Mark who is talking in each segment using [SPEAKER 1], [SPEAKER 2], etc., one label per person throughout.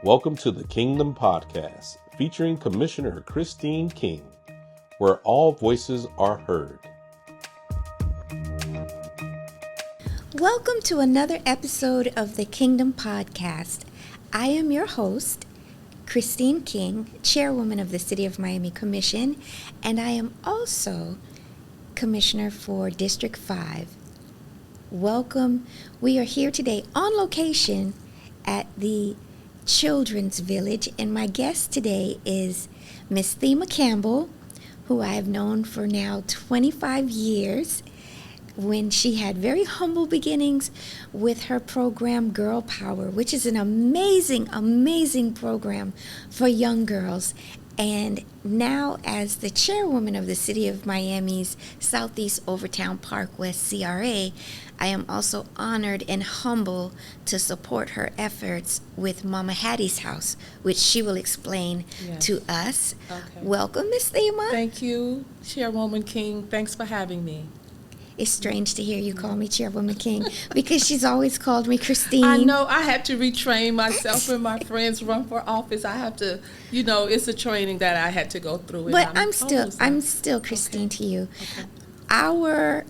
[SPEAKER 1] Welcome to the Kingdom Podcast, featuring Commissioner Christine King, where all voices are heard.
[SPEAKER 2] Welcome to another episode of the Kingdom Podcast. I am your host, Christine King, Chairwoman of the City of Miami Commission, and I am also Commissioner for District 5. Welcome. We are here today on location at the Children's Village, and my guest today is Miss Thema Campbell, who I have known for now 25 years, when she had very humble beginnings with her program Girl Power, which is an amazing program for young girls. And now, as the chairwoman of the City of Miami's Southeast Overtown Park West CRA, I am also honored and humble to support her efforts with Mama Hattie's house, which she will explain to us.
[SPEAKER 3] Okay.
[SPEAKER 2] Welcome, Miss Thema.
[SPEAKER 3] Thank you, Chairwoman King. Thanks for having me.
[SPEAKER 2] It's strange to hear you call me Chairwoman King because she's always called me Christine.
[SPEAKER 3] I know I had to retrain myself when my friends run for office. I have to, it's a training that I had to go through.
[SPEAKER 2] But I'm still Christine to you.
[SPEAKER 3] Okay.
[SPEAKER 2] Our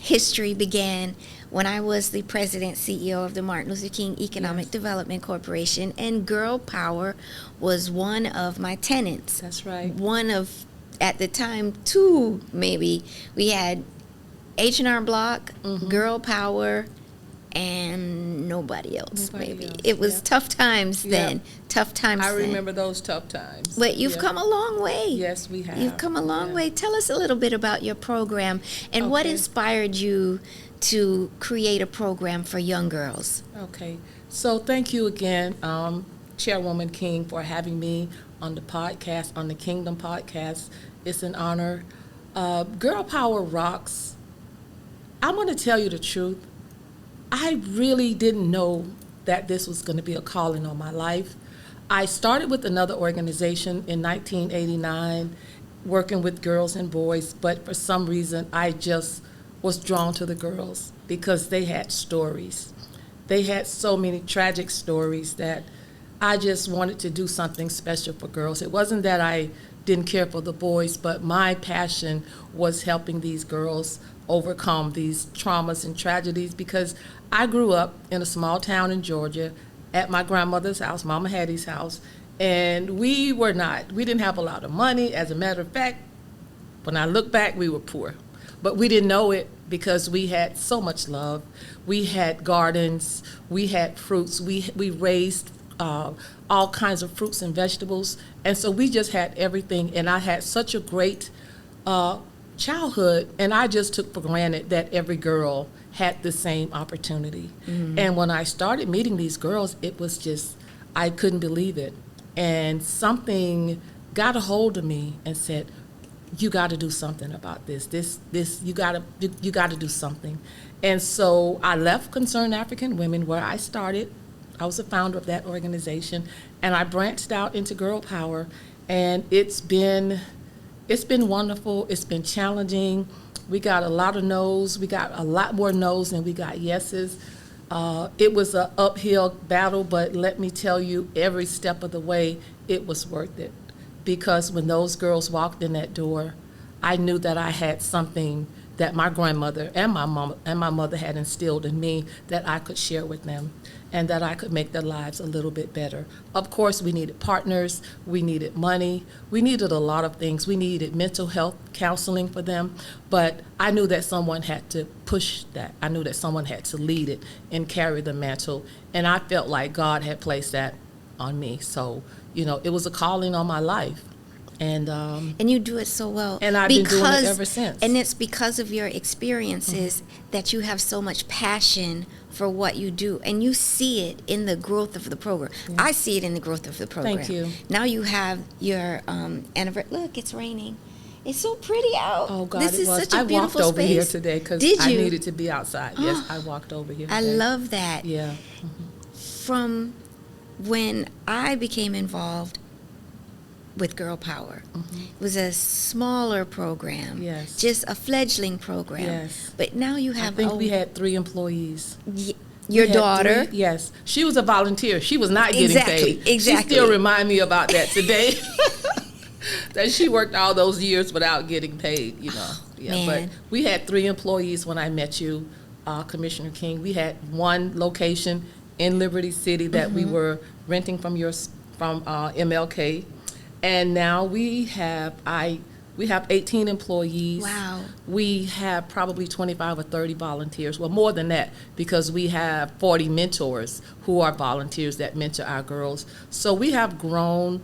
[SPEAKER 2] history began when I was the president CEO of the Martin Luther King Economic Development Corporation, and Girl Power was one of my tenants.
[SPEAKER 3] That's right.
[SPEAKER 2] One of, at the time, two maybe. We had H&R Block, Girl Power, and nobody else. It was tough times then. Tough times
[SPEAKER 3] I
[SPEAKER 2] then.
[SPEAKER 3] remember those tough times.
[SPEAKER 2] But you've come a long way.
[SPEAKER 3] Yes, we have.
[SPEAKER 2] You've come a long way. Tell us a little bit about your program and what inspired you to create a program for young girls.
[SPEAKER 3] Okay. So thank you again, Chairwoman King, for having me on the podcast, on the Kingdom Podcast. It's an honor. Girl Power rocks. I'm going to tell you the truth. I really didn't know that this was going to be a calling on my life. I started with another organization in 1989, working with girls and boys, but for some reason I just was drawn to the girls because they had stories. They had so many tragic stories that I just wanted to do something special for girls. It wasn't that I didn't care for the boys, but my passion was helping these girls overcome these traumas and tragedies, because I grew up in a small town in Georgia at my grandmother's house, Mama Hattie's house, and we didn't have a lot of money. As a matter of fact, when I look back, we were poor, but we didn't know it because we had so much love. We had gardens, we had fruits, we raised all kinds of fruits and vegetables, and so we just had everything, and I had such a great childhood, and I just took for granted that every girl had the same opportunity. And when I started meeting these girls, it was just, I couldn't believe it. And something got a hold of me and said, you got to do something about this. You got to do something. And so I left Concerned African Women, where I started. I was the founder of that organization, and I branched out into Girl Power, and it's been wonderful. It's been challenging. We got a lot of no's. We got a lot more no's than we got yeses. It was an uphill battle, but let me tell you, every step of the way, it was worth it. Because when those girls walked in that door, I knew that I had something that my grandmother and my mom and my mother had instilled in me that I could share with them, and that I could make their lives a little bit better. Of course, we needed partners, we needed money, we needed a lot of things. We needed mental health counseling for them, but I knew that someone had to push that. I knew that someone had to lead it and carry the mantle, and I felt like God had placed that on me. So, it was a calling on my life. And
[SPEAKER 2] you do it so well.
[SPEAKER 3] And I've been doing it ever since.
[SPEAKER 2] And it's because of your experiences that you have so much passion for what you do. And you see it in the growth of the program. Yeah. I see it in the growth of the program.
[SPEAKER 3] Thank you.
[SPEAKER 2] Now you have your anniversary. Look, it's raining. It's so pretty out.
[SPEAKER 3] Oh, God,
[SPEAKER 2] this is such a beautiful
[SPEAKER 3] I walked over
[SPEAKER 2] space.
[SPEAKER 3] here today because I needed to be outside. Yes, I walked over here today.
[SPEAKER 2] I love that.
[SPEAKER 3] Yeah.
[SPEAKER 2] From when I became involved with Girl Power. It was a smaller program.
[SPEAKER 3] Yes.
[SPEAKER 2] Just a fledgling program.
[SPEAKER 3] Yes.
[SPEAKER 2] But now you have...
[SPEAKER 3] I think we had 3 employees.
[SPEAKER 2] Your
[SPEAKER 3] We had
[SPEAKER 2] daughter.
[SPEAKER 3] Yes, she was a volunteer. She was not getting paid.
[SPEAKER 2] Exactly.
[SPEAKER 3] She still remind me about that today. That she worked all those years without getting paid, Yeah,
[SPEAKER 2] Man.
[SPEAKER 3] but we had 3 employees when I met you, Commissioner King. We had one location in Liberty City that we were renting from MLK, and now we have 18 employees.
[SPEAKER 2] Wow.
[SPEAKER 3] We have probably 25 or 30 volunteers. Well, more than that, because we have 40 mentors who are volunteers that mentor our girls. So we have grown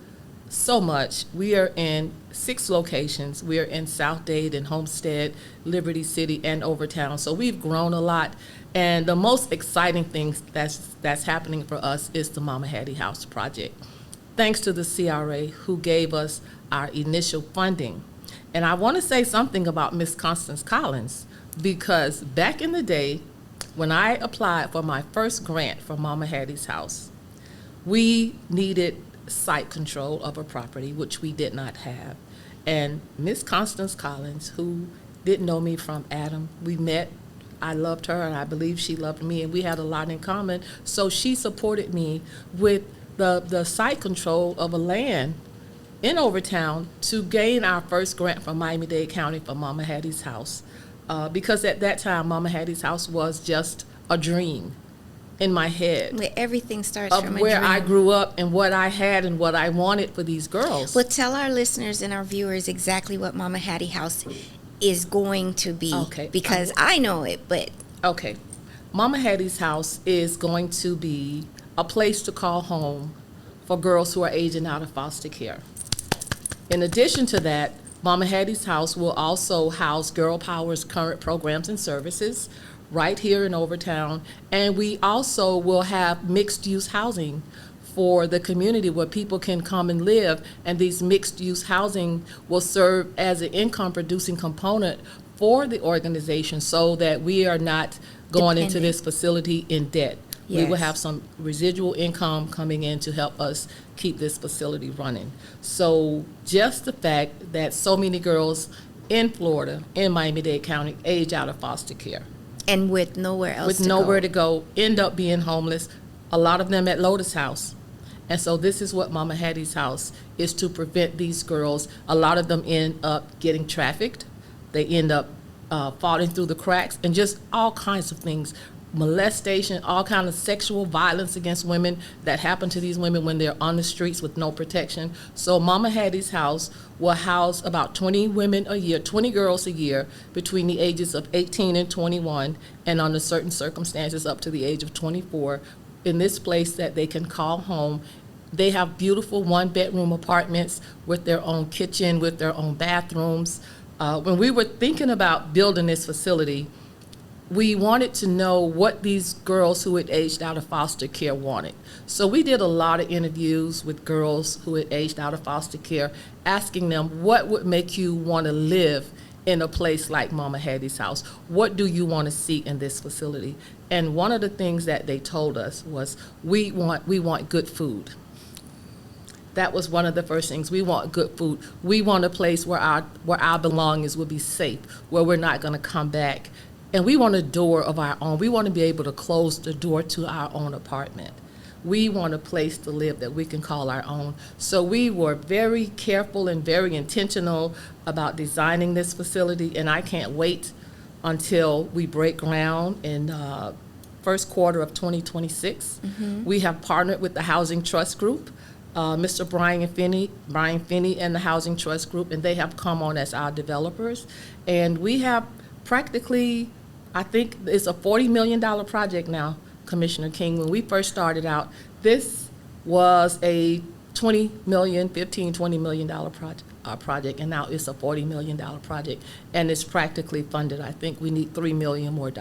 [SPEAKER 3] so much. We are in 6 locations. We are in South Dade and Homestead, Liberty City, and Overtown. So we've grown a lot. And the most exciting thing that's happening for us is the Mama Hattie House project. Thanks to the CRA who gave us our initial funding. And I want to say something about Miss Constance Collins, because back in the day, when I applied for my first grant for Mama Hattie's House, we needed site control of a property, which we did not have. And Miss Constance Collins, who didn't know me from Adam, we met. I loved her, and I believe she loved me, and we had a lot in common. So she supported me with the site control of a land in Overtown to gain our first grant from Miami-Dade County for Mama Hattie's House. Because at that time, Mama Hattie's House was just a dream in my head.
[SPEAKER 2] Where everything starts from
[SPEAKER 3] Of
[SPEAKER 2] a
[SPEAKER 3] where
[SPEAKER 2] dream.
[SPEAKER 3] I grew up and what I had and what I wanted for these girls.
[SPEAKER 2] Well, tell our listeners and our viewers exactly what Mama Hattie House is going to be.
[SPEAKER 3] Okay.
[SPEAKER 2] Because I know it, but
[SPEAKER 3] Okay. Mama Hattie's House is going to be a place to call home for girls who are aging out of foster care. In addition to that, Mama Hattie's House will also house Girl Power's current programs and services right here in Overtown. And we also will have mixed-use housing for the community where people can come and live. And these mixed-use housing will serve as an income-producing component for the organization so that we are not going into this facility in debt. We will
[SPEAKER 2] Yes.
[SPEAKER 3] have some residual income coming in to help us keep this facility running. So just the fact that so many girls in Florida, in Miami-Dade County, age out of foster care.
[SPEAKER 2] and with nowhere else
[SPEAKER 3] With
[SPEAKER 2] to
[SPEAKER 3] nowhere
[SPEAKER 2] go.
[SPEAKER 3] to go, end up being homeless, a lot of them at Lotus House. And so this is what Mama Hattie's House is to prevent these girls. A lot of them end up getting trafficked. They end up falling through the cracks and just all kinds of things. Molestation, all kind of sexual violence against women that happen to these women when they're on the streets with no protection. So Mama Hattie's House will house about 20 women a year, 20 girls a year between the ages of 18 and 21, and under certain circumstances up to the age of 24, in this place that they can call home. They have beautiful 1-bedroom apartments with their own kitchen, with their own bathrooms. When we were thinking about building this facility, we wanted to know what these girls who had aged out of foster care wanted. So we did a lot of interviews with girls who had aged out of foster care, asking them what would make you want to live in a place like Mama Hattie's House. What do you want to see in this facility? And one of the things that they told us was, we want good food. That was one of the first things. We want good food. We want a place where our belongings will be safe, where we're not going to come back. And we want a door of our own. We want to be able to close the door to our own apartment. We want a place to live that we can call our own. So we were very careful and very intentional about designing this facility, and I can't wait until we break ground in first quarter of 2026. We have partnered with the Housing Trust Group, Mr. Brian Finney and the Housing Trust Group, and they have come on as our developers. And we have practically, I think it's a $40 million project now, Commissioner King. When we first started out, this was a $20 million project, and now it's a $40 million project, and it's practically funded. I think we need $3 million more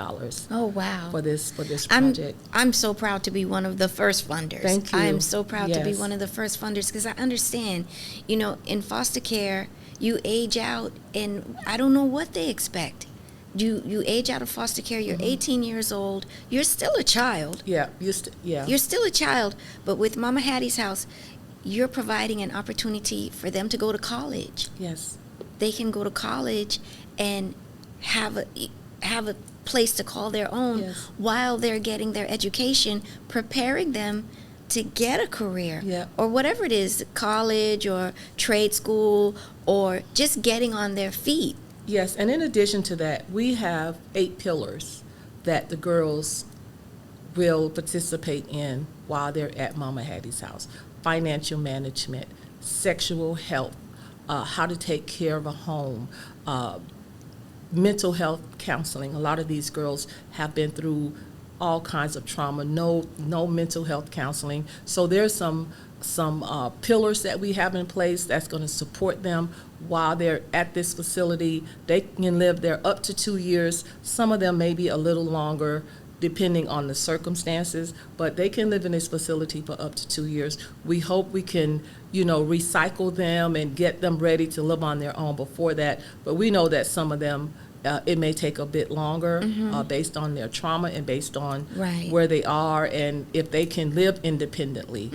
[SPEAKER 2] Oh, wow.
[SPEAKER 3] for this project.
[SPEAKER 2] I'm so proud to be one of the first funders.
[SPEAKER 3] Thank you.
[SPEAKER 2] I am so proud to be
[SPEAKER 3] Yes.
[SPEAKER 2] one of the first funders because I understand, in foster care, you age out, and I don't know what they expect. You age out of foster care, you're 18 years old, you're still a child.
[SPEAKER 3] Yeah,
[SPEAKER 2] You're still a child, but with Mama Hattie's House, you're providing an opportunity for them to go to college.
[SPEAKER 3] yes.
[SPEAKER 2] They can go to college and have a place to call their own
[SPEAKER 3] Yes.
[SPEAKER 2] while they're getting their education, preparing them to get a career
[SPEAKER 3] Yeah.
[SPEAKER 2] or whatever it is, college or trade school, or just getting on their feet.
[SPEAKER 3] Yes, and in addition to that, we have 8 pillars that the girls will participate in while they're at Mama Hattie's house. Financial management, sexual health, how to take care of a home, mental health counseling. A lot of these girls have been through all kinds of trauma, no mental health counseling. So there's some pillars that we have in place that's going to support them while they're at this facility. They can live there up to 2 years. Some of them may be a little longer, depending on the circumstances, but they can live in this facility for up to 2 years. We hope we can, recycle them and get them ready to live on their own before that. But we know that some of them, it may take a bit longer based on their trauma and based on where they are and if they can live independently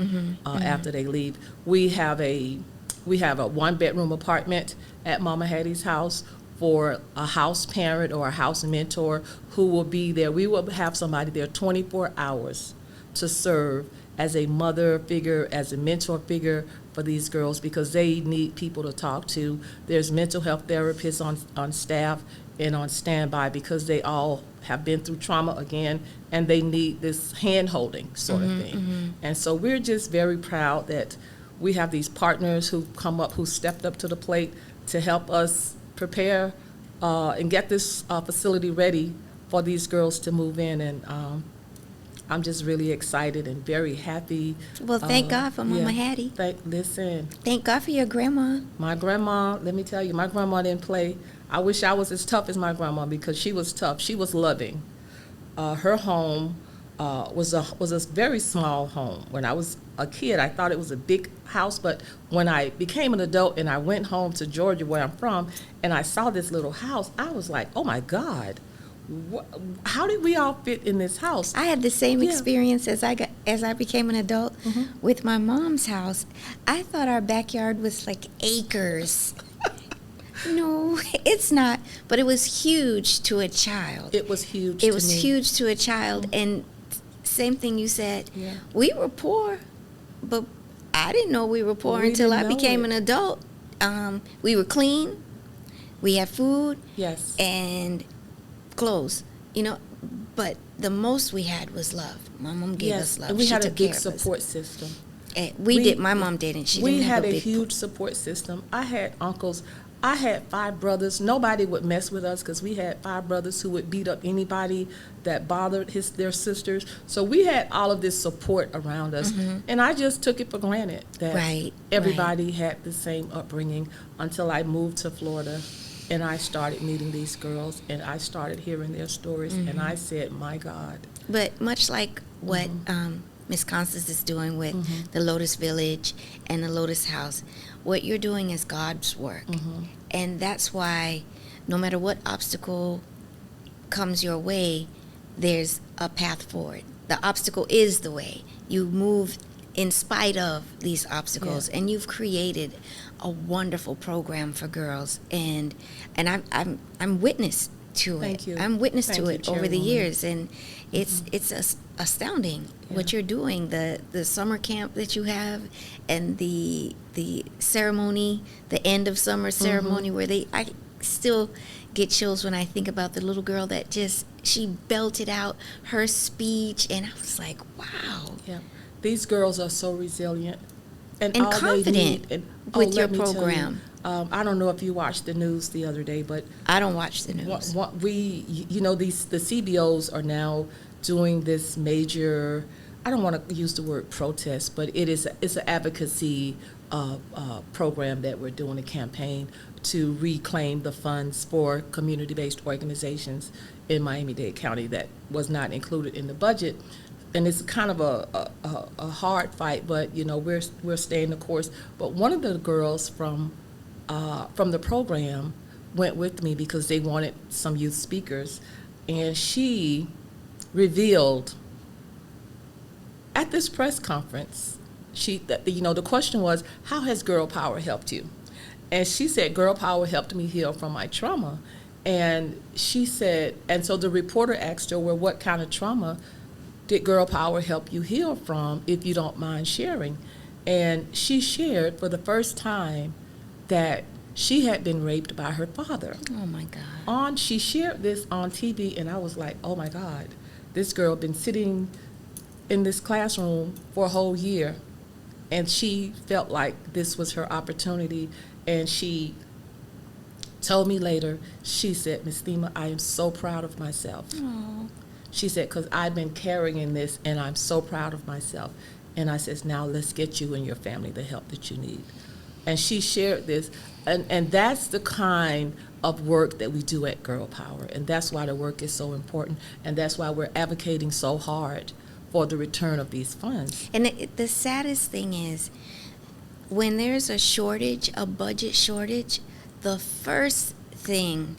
[SPEAKER 3] after they leave. We have a 1-bedroom apartment at Mama Hattie's house for a house parent or a house mentor who will be there. We will have somebody there 24 hours to serve as a mother figure, as a mentor figure for these girls because they need people to talk to. There's mental health therapists on staff and on standby because they all have been through trauma again and they need this hand-holding sort of thing. And so we're just very proud that we have these partners who come up, who stepped up to the plate to help us prepare and get this facility ready for these girls to move in. And I'm just really excited and very happy.
[SPEAKER 2] Well, thank God for Mama Hattie.
[SPEAKER 3] Listen.
[SPEAKER 2] Thank God for your grandma.
[SPEAKER 3] My grandma, let me tell you, my grandma didn't play. I wish I was as tough as my grandma because she was tough. She was loving. Her home was a very small home. When I was a kid, I thought it was a big house, but when I became an adult and I went home to Georgia, where I'm from, and I saw this little house, I was like, oh my God, how did we all fit in this house?
[SPEAKER 2] I had the same experience as I became an adult with my mom's house. I thought our backyard was like acres. No, it's not, but it was huge to a child.
[SPEAKER 3] It was huge.
[SPEAKER 2] It was huge to a child, and same thing you said.
[SPEAKER 3] Yeah.
[SPEAKER 2] We were poor, but I didn't know we were poor until I became an adult. We were clean. We had food.
[SPEAKER 3] Yes.
[SPEAKER 2] And clothes, but the most we had was love. My mom gave us love.
[SPEAKER 3] And we
[SPEAKER 2] she
[SPEAKER 3] had a
[SPEAKER 2] took care
[SPEAKER 3] big
[SPEAKER 2] of
[SPEAKER 3] support system.
[SPEAKER 2] We did. My mom didn't. She didn't have
[SPEAKER 3] We had a
[SPEAKER 2] big
[SPEAKER 3] huge support system. I had uncles. I had 5 brothers. Nobody would mess with us because we had 5 brothers who would beat up anybody that bothered their sisters. So we had all of this support around us. And I just took it for granted that everybody had the same upbringing until I moved to Florida. And I started meeting these girls, and I started hearing their stories, and I said, my God.
[SPEAKER 2] But much like what Miss Constance is doing with the Lotus Village and the Lotus House, what you're doing is God's work. And that's why no matter what obstacle comes your way, there's a path forward. The obstacle is the way. You move in spite of these obstacles, and you've created a wonderful program for girls, and I'm witness to it.
[SPEAKER 3] Thank you.
[SPEAKER 2] I'm witness
[SPEAKER 3] Thank
[SPEAKER 2] to
[SPEAKER 3] you,
[SPEAKER 2] it over the
[SPEAKER 3] Chairwoman.
[SPEAKER 2] years, and it's astounding what you're doing. The summer camp that you have, and the ceremony, the end of summer ceremony where I still get chills when I think about the little girl that she belted out her speech, and I was like, wow.
[SPEAKER 3] Yeah. These girls are so resilient and all
[SPEAKER 2] confident with your program.
[SPEAKER 3] I don't know if you watched the news the other day, but
[SPEAKER 2] I don't watch the news.
[SPEAKER 3] the CBOs are now doing this major, I don't want to use the word protest, but it's an advocacy program that we're doing, a campaign to reclaim the funds for community-based organizations in Miami-Dade County that was not included in the budget. And it's kind of a hard fight, but we're staying the course. But one of the girls from the program went with me because they wanted some youth speakers, and she revealed at this press conference, the question was, how has Girl Power helped you? And she said, Girl Power helped me heal from my trauma. And she said, and so the reporter asked her, well, what kind of trauma did Girl Power help you heal from, if you don't mind sharing? And she shared for the first time that she had been raped by her father.
[SPEAKER 2] Oh my God.
[SPEAKER 3] She shared this on TV, and I was like, oh my God, this girl been sitting in this classroom for a whole year, and she felt like this was her opportunity. And she told me later, she said, Miss Thema, I am so proud of myself.
[SPEAKER 2] Aww.
[SPEAKER 3] She said, because I've been carrying this, and I'm so proud of myself. And I says, now let's get you and your family the help that you need. And she shared this, and that's the kind of work that we do at Girl Power, and that's why the work is so important, and that's why we're advocating so hard for the return of these funds.
[SPEAKER 2] And the saddest thing is, when there's a shortage, a budget shortage, the first thing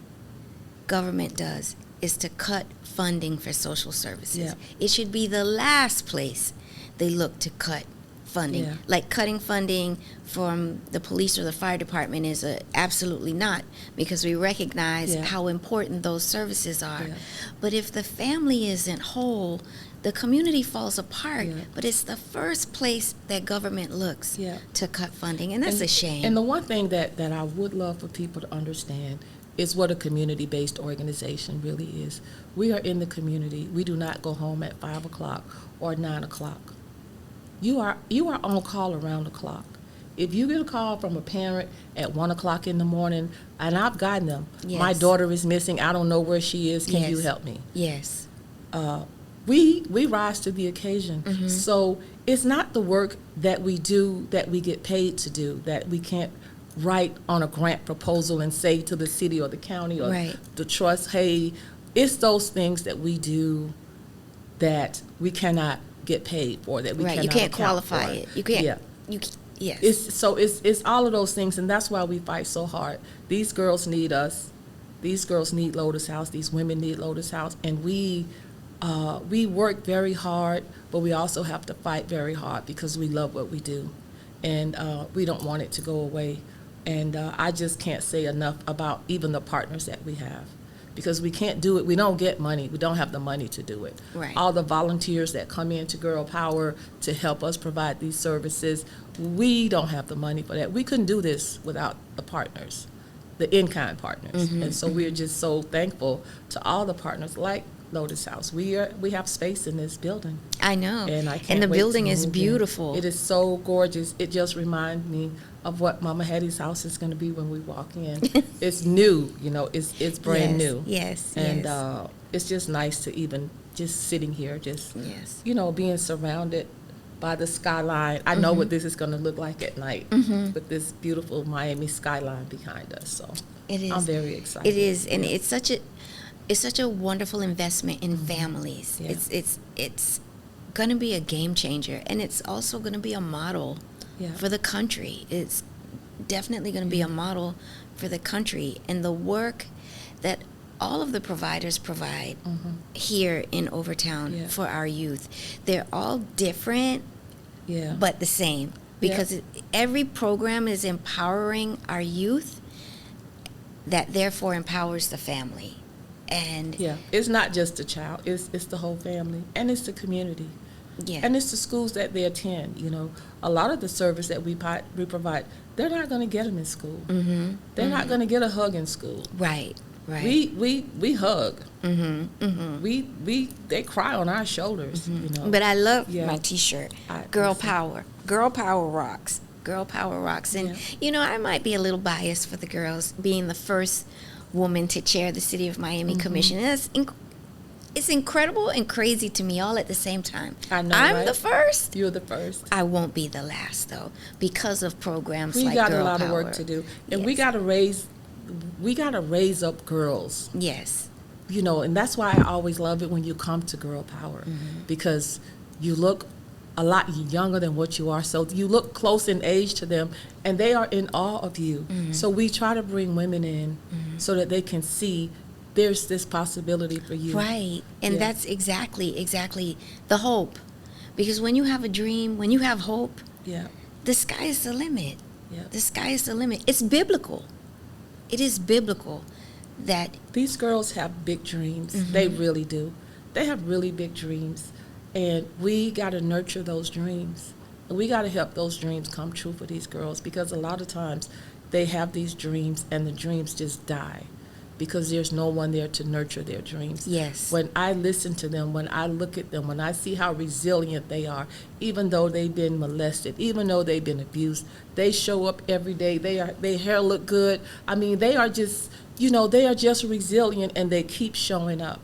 [SPEAKER 2] government does is to cut funding for social services.
[SPEAKER 3] Yeah.
[SPEAKER 2] It should be the last place they look to cut funding.
[SPEAKER 3] Yeah.
[SPEAKER 2] Like cutting funding from the police or the fire department is absolutely not, because we recognize how important those services are.
[SPEAKER 3] Yeah.
[SPEAKER 2] But if the family isn't whole, the community falls apart.
[SPEAKER 3] Yeah.
[SPEAKER 2] But it's the first place that government looks to cut funding, and that's a shame.
[SPEAKER 3] And the one thing that I would love for people to understand is what a community-based organization really is. We are in the community. We do not go home at 5 o'clock or 9 o'clock. You are on call around the clock. If you get a call from a parent at 1 o'clock in the morning, and I've gotten them, my daughter is missing, I don't know where she is, can you help me?
[SPEAKER 2] Yes.
[SPEAKER 3] We rise to the occasion.
[SPEAKER 2] Mm-hmm.
[SPEAKER 3] So it's not the work that we do that we get paid to do, that we can't write on a grant proposal and say to the city or the county or the trust, hey, it's those things that we do that we cannot get paid for, that we cannot
[SPEAKER 2] you can't
[SPEAKER 3] account
[SPEAKER 2] qualify
[SPEAKER 3] for.
[SPEAKER 2] it. You can't.
[SPEAKER 3] Yeah.
[SPEAKER 2] Yes.
[SPEAKER 3] It's all of those things, and that's why we fight so hard. These girls need us. These girls need Lotus House. These women need Lotus House, and we work very hard, but we also have to fight very hard because we love what we do, and we don't want it to go away. And I just can't say enough about even the partners that we have, because we can't do it. We don't get money. We don't have the money to do it.
[SPEAKER 2] Right.
[SPEAKER 3] All the volunteers that come into Girl Power to help us provide these services, we don't have the money for that. We couldn't do this without the partners, the in-kind partners.
[SPEAKER 2] Mm-hmm,
[SPEAKER 3] and so we're just so thankful to all the partners like Lotus House. We have space in this building.
[SPEAKER 2] I know.
[SPEAKER 3] And I can't
[SPEAKER 2] And the
[SPEAKER 3] wait
[SPEAKER 2] building
[SPEAKER 3] to
[SPEAKER 2] is
[SPEAKER 3] move in.
[SPEAKER 2] beautiful.
[SPEAKER 3] It is so gorgeous. It just reminds me of what Mama Hattie's house is going to be when we walk in. It's new, it's brand new.
[SPEAKER 2] Yes.
[SPEAKER 3] And it's just nice to even just sitting here, just being surrounded by the skyline. I know what this is going to look like at night with this beautiful Miami skyline behind us. So
[SPEAKER 2] it is.
[SPEAKER 3] I'm very excited.
[SPEAKER 2] It is, and it's such a wonderful investment in families.
[SPEAKER 3] Yeah.
[SPEAKER 2] It's going to be a game changer, and it's also going to be a model for the country. It's definitely going to be a model for the country, and the work that all of the providers provide here in Overtown for our youth. They're all different, but the same, because every program is empowering our youth, that therefore empowers the family. And
[SPEAKER 3] it's not just the child, it's the whole family, and it's the community. And it's the schools that they attend. A lot of the service that we provide, they're not going to get them in school. They're not going to get a hug in school.
[SPEAKER 2] Right.
[SPEAKER 3] We hug. They cry on our shoulders.
[SPEAKER 2] But I love my T-shirt. Girl Power. Girl Power rocks. Girl Power rocks. And I might be a little biased for the girls being the first woman to chair the City of Miami Commission. And it's incredible and crazy to me all at the same time.
[SPEAKER 3] I know,
[SPEAKER 2] I'm
[SPEAKER 3] right?
[SPEAKER 2] the first.
[SPEAKER 3] You're the first.
[SPEAKER 2] I won't be the last, though, because of programs
[SPEAKER 3] we
[SPEAKER 2] like
[SPEAKER 3] got
[SPEAKER 2] Girl
[SPEAKER 3] a lot
[SPEAKER 2] Power.
[SPEAKER 3] of work to do, and we got to raise up girls.
[SPEAKER 2] Yes.
[SPEAKER 3] And that's why I always love it when you come to Girl Power, because you look a lot younger than what you are, so you look close in age to them, and they are in awe of you. So we try to bring women in so that they can see there's this possibility for you.
[SPEAKER 2] Right. And that's exactly the hope. Because when you have a dream, when you have hope, the sky is the limit. The sky is the limit. It's biblical. It is biblical that
[SPEAKER 3] These girls have big dreams.
[SPEAKER 2] Mm-hmm.
[SPEAKER 3] They really do. They have really big dreams. And we got to nurture those dreams. And we got to help those dreams come true for these girls, because a lot of times they have these dreams and the dreams just die because there's no one there to nurture their dreams.
[SPEAKER 2] Yes.
[SPEAKER 3] When I listen to them, when I look at them, when I see how resilient they are, even though they've been molested, even though they've been abused, they show up every day. Their hair look good. I mean, they are just, they are just resilient, and they keep showing up.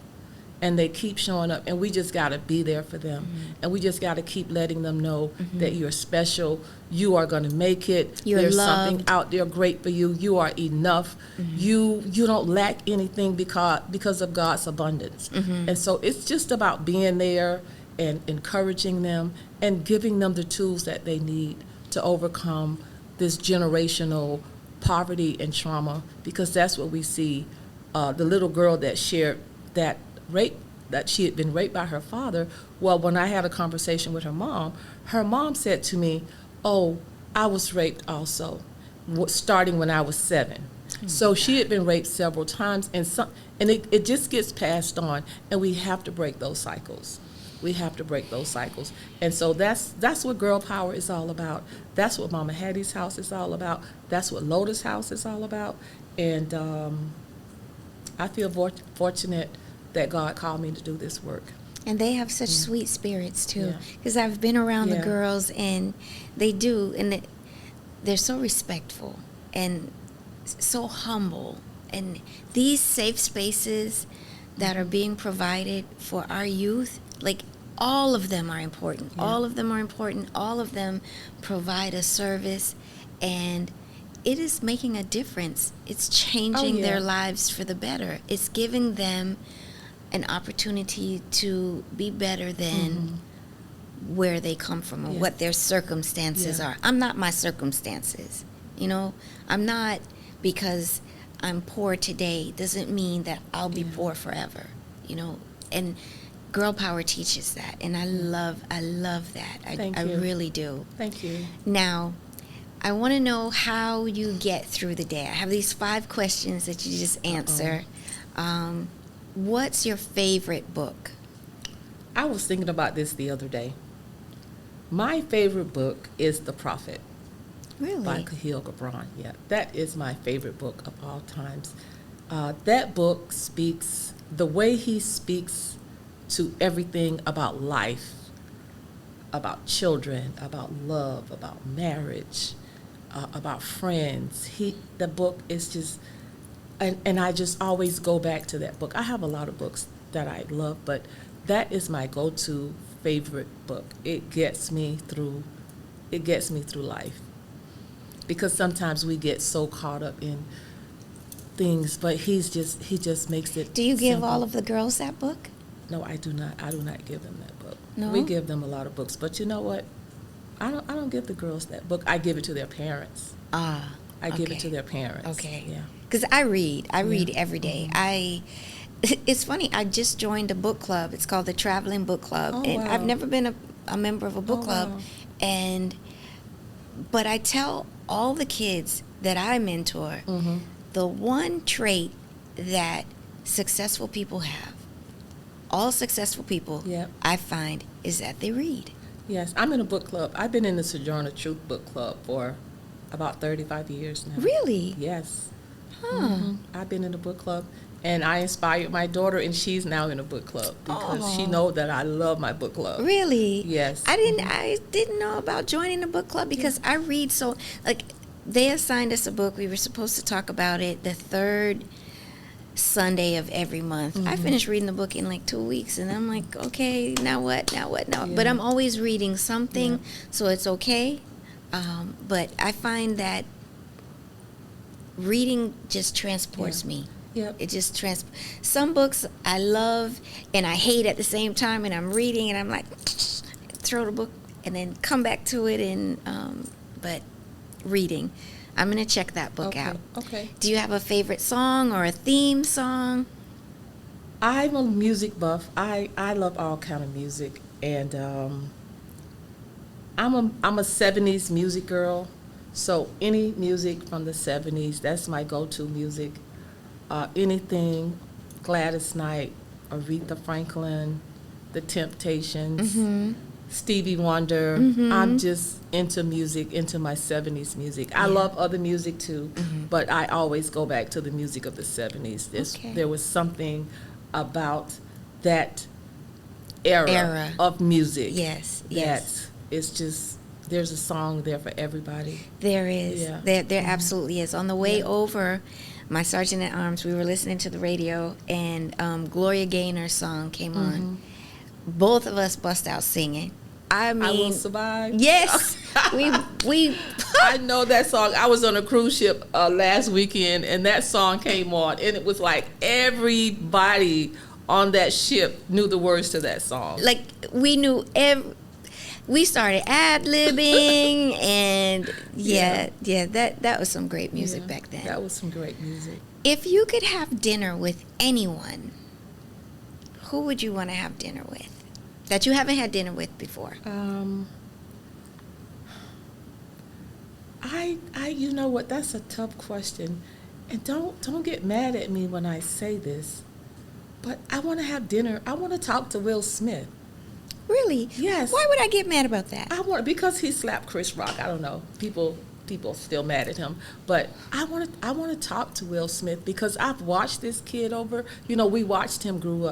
[SPEAKER 3] And they keep showing up, and we just got to be there for them.
[SPEAKER 2] Mm-hmm.
[SPEAKER 3] And we just got to keep letting them know that you're special, you are going to make it,
[SPEAKER 2] You're
[SPEAKER 3] there's
[SPEAKER 2] loved.
[SPEAKER 3] something out there great for you, you are enough, you don't lack anything because of God's abundance. And so it's just about being there and encouraging them and giving them the tools that they need to overcome this generational poverty and trauma, because that's what we see. The little girl that shared that she had been raped by her father. Well, when I had a conversation with her mom said to me, "Oh, I was raped also, starting when I was 7." So she had been raped several times, and it just gets passed on, and we have to break those cycles. We have to break those cycles. And so that's what girl power is all about. That's what Mama Hattie's house is all about. That's what Lotus house is all about. And I feel fortunate that God called me to do this work.
[SPEAKER 2] And they have such sweet spirits too,
[SPEAKER 3] Yeah.
[SPEAKER 2] because I've been around the
[SPEAKER 3] Yeah.
[SPEAKER 2] girls, and they do, and they're so respectful and so humble. And these safe spaces that are being provided for our youth, like, all of them are important.
[SPEAKER 3] Yeah.
[SPEAKER 2] All of them are important. All of them provide a service, and it is making a difference. It's changing their lives for the better. It's giving them an opportunity to be better than where they come from or
[SPEAKER 3] Yeah.
[SPEAKER 2] what their circumstances
[SPEAKER 3] Yeah.
[SPEAKER 2] are. I'm not my circumstances. I'm not, because I'm poor today doesn't mean that I'll be poor forever. And girl power teaches that, and I love that.
[SPEAKER 3] Thank
[SPEAKER 2] I
[SPEAKER 3] you.
[SPEAKER 2] really do.
[SPEAKER 3] Thank you.
[SPEAKER 2] Now, I want to know how you get through the day. I have these 5 questions that you just answer. What's your favorite book?
[SPEAKER 3] I was thinking about this the other day. My favorite book is The Prophet by
[SPEAKER 2] Really?
[SPEAKER 3] Khalil Gibran. Yeah, that is my favorite book of all times. That book speaks, the way he speaks to everything about life, about children, about love, about marriage, about friends. The book is just, and I just always go back to that book. I have a lot of books that I love, but that is my go-to favorite book. It gets me through life. Because sometimes we get so caught up in things, but he just makes it
[SPEAKER 2] Do you give
[SPEAKER 3] simple.
[SPEAKER 2] all of the girls that book?
[SPEAKER 3] No, I do not. I do not give them that book.
[SPEAKER 2] No?
[SPEAKER 3] We give them a lot of books, but you know what? I don't give the girls that book. I give it to their parents. I give it to their parents.
[SPEAKER 2] Okay.
[SPEAKER 3] Yeah.
[SPEAKER 2] Because I read every day. It's funny, I just joined a book club. It's called the Traveling Book Club.
[SPEAKER 3] Oh,
[SPEAKER 2] And
[SPEAKER 3] wow.
[SPEAKER 2] I've never been a member of a book
[SPEAKER 3] Oh,
[SPEAKER 2] club.
[SPEAKER 3] wow.
[SPEAKER 2] But I tell all the kids that I mentor, the one trait that successful people have, all successful people,
[SPEAKER 3] Yep.
[SPEAKER 2] I find, is that they read.
[SPEAKER 3] Yes, I'm in a book club. I've been in the Sojourner Truth Book Club for about 35 years now.
[SPEAKER 2] Really?
[SPEAKER 3] Yes.
[SPEAKER 2] Huh.
[SPEAKER 3] I've been in a book club, and I inspired my daughter, and she's now in a book club because she knows that I love my book club.
[SPEAKER 2] Really?
[SPEAKER 3] Yes.
[SPEAKER 2] I didn't know about joining the book club because I read so, like, they assigned us a book. We were supposed to talk about it the 3rd Sunday of every month. I finished reading the book in like 2 weeks, and I'm like, okay, now what? But I'm always reading something, so it's okay. But I find that reading just transports me.
[SPEAKER 3] Yep.
[SPEAKER 2] It just some books I love and I hate at the same time, and I'm reading and I'm like, throw the book and then come back to it. And but reading, I'm gonna check that book out.
[SPEAKER 3] Okay.
[SPEAKER 2] Do you have a favorite song or a theme song?
[SPEAKER 3] I'm a music buff. I love all kind of music, and I'm a 70s music girl. So any music from the 70s, that's my go-to music. anything Gladys Knight, Aretha Franklin, The Temptations, Stevie Wonder. I'm just into music, into my 70s music. I love other music too, but I always go back to the music of the 70s. There was something about that era of music. Yes. It's just, there's a song there for everybody.
[SPEAKER 2] There is.
[SPEAKER 3] Yeah.
[SPEAKER 2] There absolutely is. On the way over, my Sergeant at Arms, we were listening to the radio, and Gloria Gaynor's song came on. Both of us bust out singing. I mean,
[SPEAKER 3] I Will Survive.
[SPEAKER 2] Yes. we
[SPEAKER 3] I know that song. I was on a cruise ship last weekend, and that song came on, and it was like everybody on that ship knew the words to that song.
[SPEAKER 2] like we knew we started ad-libbing, and that was some great music back then.
[SPEAKER 3] That was some great music.
[SPEAKER 2] If you could have dinner with anyone, who would you want to have dinner with that you haven't had dinner with before?
[SPEAKER 3] I you know what, that's a tough question, and don't get mad at me when I say this, but I want to have dinner. I want to talk to Will Smith.
[SPEAKER 2] Really?
[SPEAKER 3] Yes.
[SPEAKER 2] Why would I get mad about that?
[SPEAKER 3] Because he slapped Chris Rock. I don't know. People still mad at him, but I want to talk to Will Smith because I've watched this kid over. We watched him grow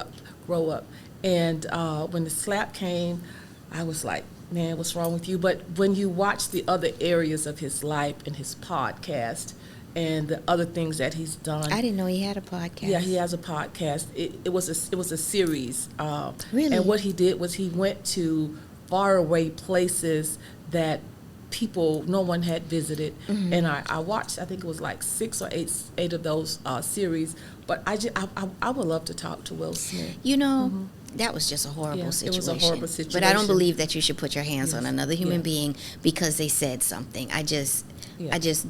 [SPEAKER 3] up, and when the slap came, I was like, man, what's wrong with you? But when you watch the other areas of his life and his podcast and the other things that he's done,
[SPEAKER 2] I didn't know he had a podcast.
[SPEAKER 3] Yeah, he has a podcast. It was a series.
[SPEAKER 2] Really?
[SPEAKER 3] And what he did was he went to faraway places that no one had visited. And I watched, I think it was like 6 or 8 of those series. But I would love to talk to Will Smith.
[SPEAKER 2] That was just a horrible situation.
[SPEAKER 3] It was a horrible situation.
[SPEAKER 2] But I don't believe that you should put your hands on another human being because they said something. I just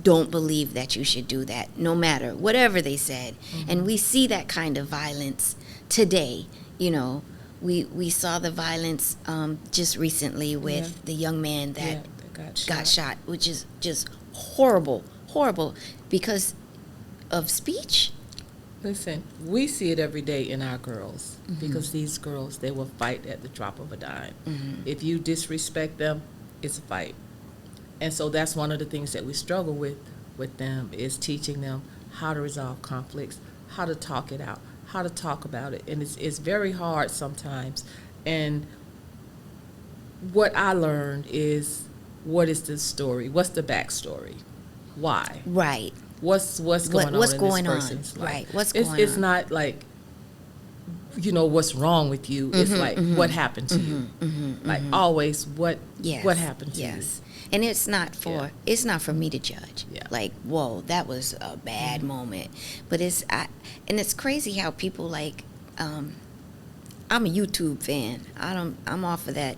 [SPEAKER 2] don't believe that you should do that, no matter whatever they said. And we see that kind of violence today. We saw the violence just recently with the young man that got shot, which is just horrible because of speech.
[SPEAKER 3] Listen, we see it every day in our girls because these girls, they will fight at the drop of a dime. If you disrespect them, it's a fight. And so that's one of the things that we struggle with them is teaching them how to resolve conflicts, how to talk it out, how to talk about it. And it's very hard sometimes. And what I learned is, what is the story? What's the backstory? Why?
[SPEAKER 2] Right.
[SPEAKER 3] What's going on in this person's life?
[SPEAKER 2] Right. What's going on?
[SPEAKER 3] It's not like, what's wrong with you. It's like, what happened to you? Like always, what happened to you?
[SPEAKER 2] And it's not for me to judge.
[SPEAKER 3] Yeah.
[SPEAKER 2] Like, whoa, that was a bad moment. But and it's crazy how people like, I'm a YouTube fan. I'm off of that.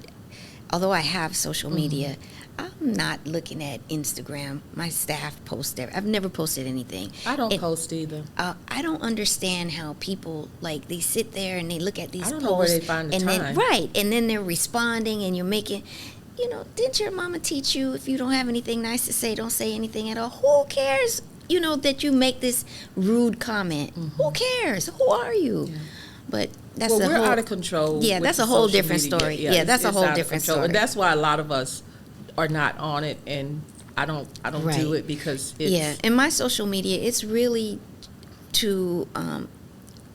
[SPEAKER 2] Although I have social media, I'm not looking at Instagram. My staff posts there. I've never posted anything.
[SPEAKER 3] I don't post either.
[SPEAKER 2] I don't understand how people, like, they sit there and they look at these posts.
[SPEAKER 3] I don't know where they find the time.
[SPEAKER 2] And then they're responding, and you're making, didn't your mama teach you if you don't have anything nice to say, don't say anything at all? Who cares, that you make this rude comment? Who cares? Who are you? Yeah. But
[SPEAKER 3] we're out of control.
[SPEAKER 2] Yeah, that's a whole different story. Yeah, that's a whole different story.
[SPEAKER 3] And that's why a lot of us are not on it, and I don't do it because it's...
[SPEAKER 2] and my social media, it's really to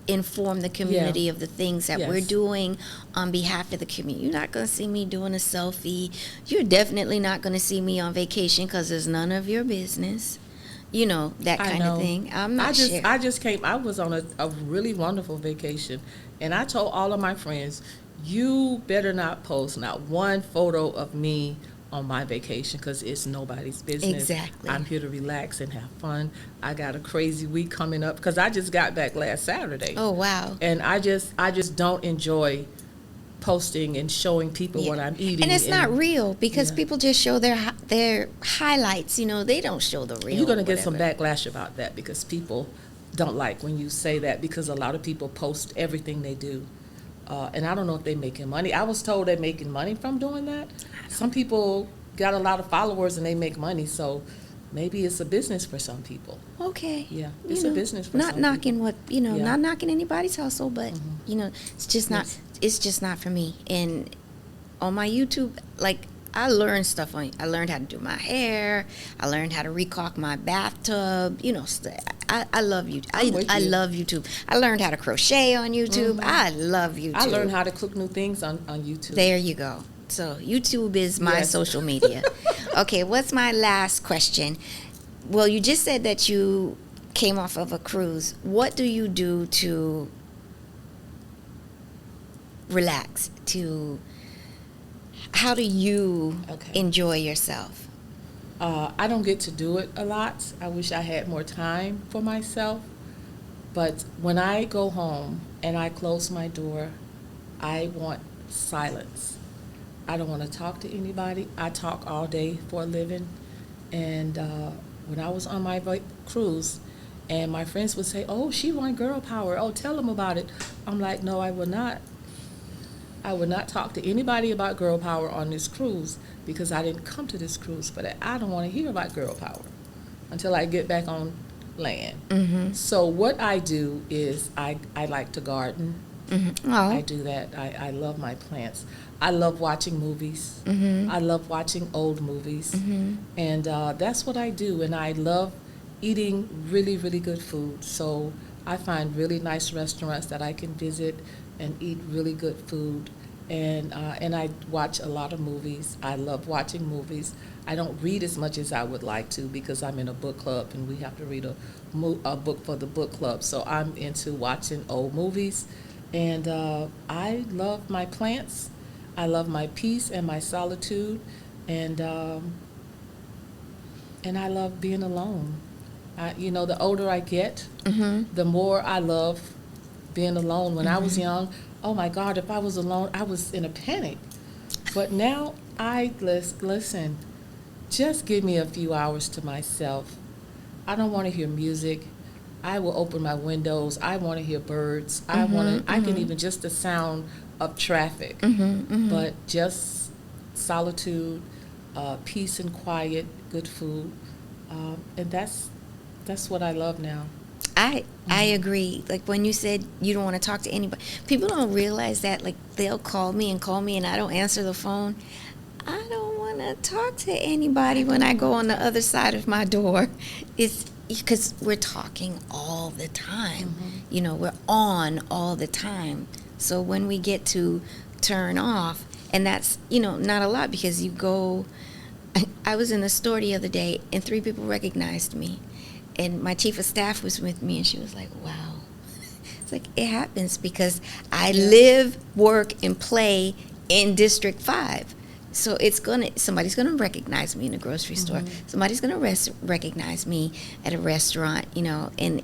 [SPEAKER 2] inform the community of the things that we're doing on behalf of the community. You're not going to see me doing a selfie. You're definitely not going to see me on vacation because it's none of your business. That kind of thing. I'm not sure.
[SPEAKER 3] I was on a really wonderful vacation, and I told all of my friends, you better not post not one photo of me on my vacation because it's nobody's business.
[SPEAKER 2] Exactly.
[SPEAKER 3] I'm here to relax and have fun. I got a crazy week coming up because I just got back last Saturday.
[SPEAKER 2] Oh, wow.
[SPEAKER 3] And I just don't enjoy posting and showing people what I'm eating.
[SPEAKER 2] And it's not real because people just show their highlights. They don't show the real.
[SPEAKER 3] You're going to get some backlash about that because people don't like when you say that because a lot of people post everything they do. And I don't know if they're making money. I was told they're making money from doing that. Some people got a lot of followers and they make money. So maybe it's a business for some people.
[SPEAKER 2] Okay.
[SPEAKER 3] Yeah, it's a business for
[SPEAKER 2] not
[SPEAKER 3] some
[SPEAKER 2] knocking
[SPEAKER 3] people.
[SPEAKER 2] what
[SPEAKER 3] Yeah.
[SPEAKER 2] not knocking anybody's hustle, but it's just not.
[SPEAKER 3] Yes.
[SPEAKER 2] It's just not for me. And on my YouTube, like I learned stuff on. I learned how to do my hair. I learned how to recaulk my bathtub. I love YouTube. I love YouTube. I learned how to crochet on YouTube. I love YouTube.
[SPEAKER 3] I learned how to cook new things on YouTube.
[SPEAKER 2] There you go. So YouTube is my
[SPEAKER 3] Yes.
[SPEAKER 2] social media. Okay, what's my last question? Well, you just said that you came off of a cruise. What do you do to relax? How do you
[SPEAKER 3] Okay.
[SPEAKER 2] enjoy yourself?
[SPEAKER 3] I don't get to do it a lot. I wish I had more time for myself. But when I go home and I close my door, I want silence. I don't want to talk to anybody. I talk all day for a living. And when I was on my cruise, and my friends would say, "Oh, she won Girl Power. Oh, tell them about it." I'm like, "No, I will not. I would not talk to anybody about Girl Power on this cruise because I didn't come to this cruise for that. I don't want to hear about Girl Power until I get back on land."
[SPEAKER 2] Mm-hmm.
[SPEAKER 3] So what I do is I like to garden.
[SPEAKER 2] Mm-hmm.
[SPEAKER 3] I
[SPEAKER 2] Oh.
[SPEAKER 3] do that. I love my plants. I love watching movies.
[SPEAKER 2] Mm-hmm.
[SPEAKER 3] I love watching old movies.
[SPEAKER 2] Mm-hmm.
[SPEAKER 3] And that's what I do. And I love eating really, really good food. So I find really nice restaurants that I can visit and eat really good food. And I watch a lot of movies. I love watching movies. I don't read as much as I would like to because I'm in a book club and we have to read a book for the book club. So I'm into watching old movies. And I love my plants. I love my peace and my solitude. And I love being alone. The older I get,
[SPEAKER 2] Mm-hmm.
[SPEAKER 3] the more I love being alone. When I was young, oh my God, if I was alone, I was in a panic. But now I listen, just give me a few hours to myself. I don't want to hear music. I will open my windows. I want to hear birds. I can even just the sound of traffic. But just solitude, peace and quiet, good food. And that's what I love now.
[SPEAKER 2] I agree. Like when you said you don't want to talk to anybody, people don't realize that. Like they'll call me and I don't answer the phone. I don't want to talk to anybody when I go on the other side of my door. It's because we're talking all the time. We're on all the time. So when we get to turn off, and that's, not a lot because you go. I was in the store the other day and 3 people recognized me. And my chief of staff was with me, and she was like, wow. It's like, it happens because I live, work, and play in District 5. So somebody's going to recognize me in a grocery store. Somebody's going to recognize me at a restaurant, and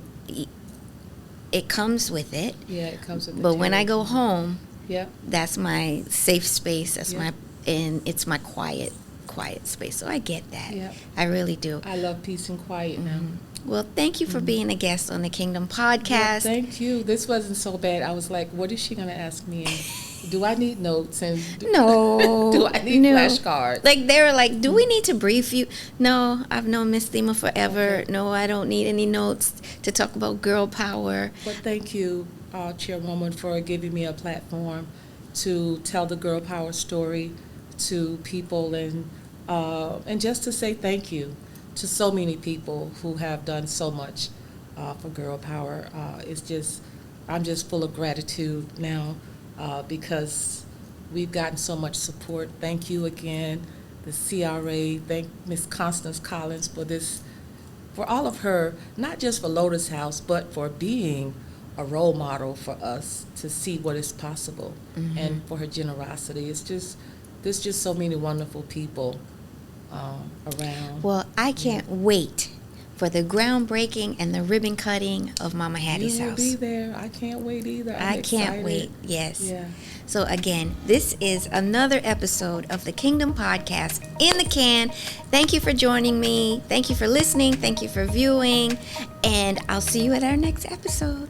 [SPEAKER 2] it comes with it.
[SPEAKER 3] Yeah, it comes with the
[SPEAKER 2] But when I
[SPEAKER 3] territory.
[SPEAKER 2] go home,
[SPEAKER 3] Yeah.
[SPEAKER 2] that's my safe space. That's
[SPEAKER 3] Yeah.
[SPEAKER 2] and it's my quiet space. So I get that.
[SPEAKER 3] Yeah.
[SPEAKER 2] I really do.
[SPEAKER 3] I love peace and quiet now.
[SPEAKER 2] Well, thank you for being a guest on the Kingdom
[SPEAKER 3] Yeah,
[SPEAKER 2] Podcast.
[SPEAKER 3] thank you. This wasn't so bad. I was like, what is she going to ask me? And do I need notes? And
[SPEAKER 2] No.
[SPEAKER 3] do I need
[SPEAKER 2] no.
[SPEAKER 3] flashcards?
[SPEAKER 2] Like, they were like, do we need to brief you? No, I've known Miss Thema forever.
[SPEAKER 3] Okay.
[SPEAKER 2] No, I don't need any notes to talk about girl power.
[SPEAKER 3] But thank you, Chairwoman, for giving me a platform to tell the girl power story to people and just to say thank you to so many people who have done so much for girl power. I'm just full of gratitude now because we've gotten so much support. Thank you again, the CRA. Thank Miss Constance Collins for all of her, not just for Lotus House, but for being a role model for us to see what is possible, and for her generosity. There's just so many wonderful people around.
[SPEAKER 2] Well, I can't wait for the groundbreaking and the ribbon cutting of Mama Hattie's
[SPEAKER 3] You will
[SPEAKER 2] house.
[SPEAKER 3] be there. I can't wait either.
[SPEAKER 2] I
[SPEAKER 3] I'm
[SPEAKER 2] can't
[SPEAKER 3] excited.
[SPEAKER 2] wait. Yes.
[SPEAKER 3] Yeah.
[SPEAKER 2] So again, this is another episode of the Kingdom Podcast in the can. Thank you for joining me. Thank you for listening. Thank you for viewing. And I'll see you at our next episode.